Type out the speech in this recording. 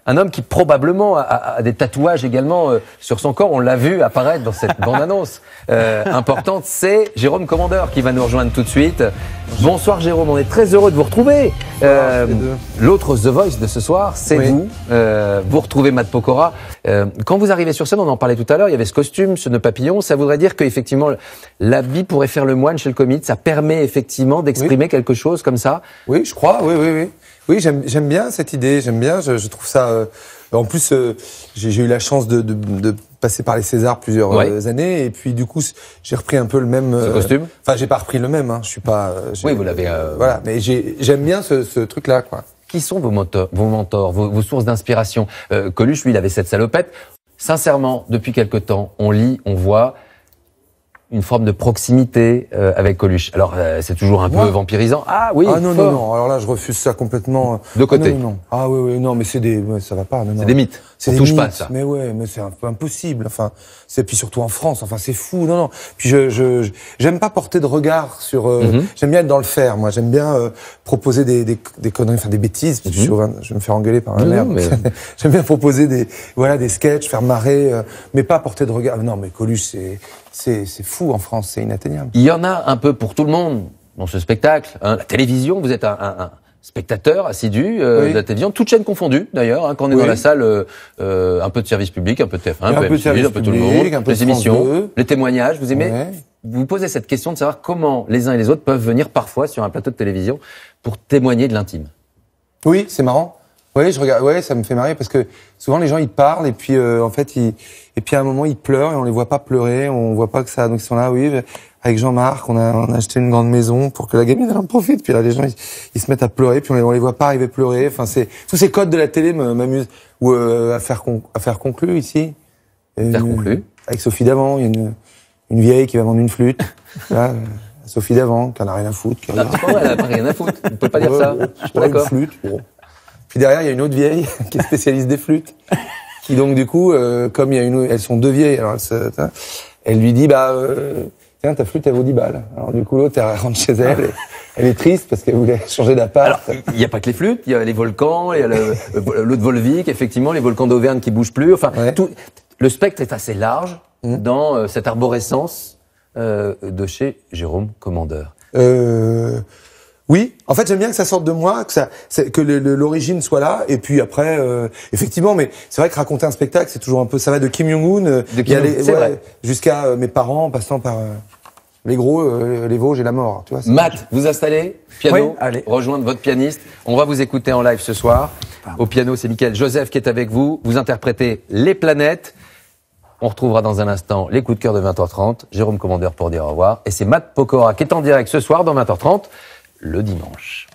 Un homme qui probablement a des tatouages également sur son corps. On l'a vu apparaître dans cette bande-annonce importante. C'est Jérôme Commandeur qui va nous rejoindre tout de suite. Bonsoir Jérôme, on est très heureux de vous retrouver. L'autre The Voice de ce soir, c'est vous. Vous retrouvez Matt Pokora. Quand vous arrivez sur scène, on en parlait tout à l'heure, il y avait ce costume, ce nœud papillon. Ça voudrait dire qu'effectivement, l'habit pourrait faire le moine chez le comique. Ça permet effectivement d'exprimer quelque chose comme ça. Oui, je crois, oui. Oui, j'aime bien cette idée, je trouve ça... en plus, j'ai eu la chance de passer par les Césars plusieurs années, et puis du coup, j'ai repris un peu le même... Ce costume. Enfin, j'ai pas repris le même, hein, je suis pas... Oui, vous l'avez... Voilà, mais j'aime bien ce truc-là, quoi. Qui sont vos mentors, vos sources d'inspiration? Coluche, lui, il avait cette salopette. Sincèrement, depuis quelque temps, on lit, on voit une forme de proximité avec Coluche. Alors, c'est toujours un peu vampirisant. Ah oui. Ah non. Alors là, je refuse ça complètement. De côté. Non. Ah oui. Non, mais ça va pas. Non. C'est des mythes. C'est des mythes. Pas ça. Mais mais c'est un peu impossible. Enfin, puis surtout en France. Enfin, c'est fou. Non. Puis j'aime pas porter de regard sur. J'aime bien être dans le faire. Moi, j'aime bien proposer des conneries, enfin des bêtises. Je vais me faire engueuler par ma mère. Mais... j'aime bien proposer des sketchs, faire marrer, mais pas porter de regard. Non, mais Coluche, c'est fou en France, c'est inatteignable. Il y en a un peu pour tout le monde dans ce spectacle. La télévision, vous êtes un spectateur assidu de la télévision, toute chaîne confondue d'ailleurs, quand on est dans la salle, un peu de service public, un peu de TF1, un peu de M6, un peu tout le monde, les émissions, les témoignages. Vous aimez vous posez cette question de savoir comment les uns et les autres peuvent venir parfois sur un plateau de télévision pour témoigner de l'intime. Oui, c'est marrant. Oui, je regarde. Ouais, ça me fait marrer parce que souvent les gens ils parlent et puis en fait et puis à un moment ils pleurent et on les voit pas pleurer, on voit pas que ça. Donc ils sont là, oui, avec Jean-Marc, on a acheté une grande maison pour que la gamine elle en profite. Puis là les gens ils se mettent à pleurer, puis on les voit pas arriver à pleurer. Enfin c'est tous ces codes de la télé m'amusent. Ou à faire conclu ici. Faire conclu. Avec Sophie Davant, il y a une vieille qui va vendre une flûte. Là, Sophie Davant, qui en a rien à foutre. C'est pas vrai, elle a pas rien à foutre. On peut pas dire ça. Je suis d'accord. Une flûte. Bon. Puis derrière, il y a une autre vieille qui est spécialiste des flûtes, qui donc du coup, comme il y a elles sont deux vieilles, alors elle lui dit tiens, ta flûte elle vaut 10 balles. Alors du coup l'autre elle rentre chez elle, et elle est triste parce qu'elle voulait changer d'appart. Alors il y a pas que les flûtes, il y a les volcans, il y a l'eau de Volvic, effectivement les volcans d'Auvergne qui bougent plus. Enfin, tout le spectre est assez large dans cette arborescence de chez Jérôme Commandeur. Oui, en fait j'aime bien que ça sorte de moi, que l'origine soit là, et puis après, effectivement, mais c'est vrai que raconter un spectacle, c'est toujours un peu, ça va de Kim Jong-un, jusqu'à mes parents, en passant par les gros, les Vosges et la mort. Tu vois, Matt, vous installez, piano, rejoindre votre pianiste. On va vous écouter en live ce soir. Au piano, c'est Michael Joseph qui est avec vous. Vous interprétez Les Planètes. On retrouvera dans un instant les coups de cœur de 20h30. Jérôme Commandeur pour dire au revoir. Et c'est Matt Pokora qui est en direct ce soir dans 20h30. Le dimanche.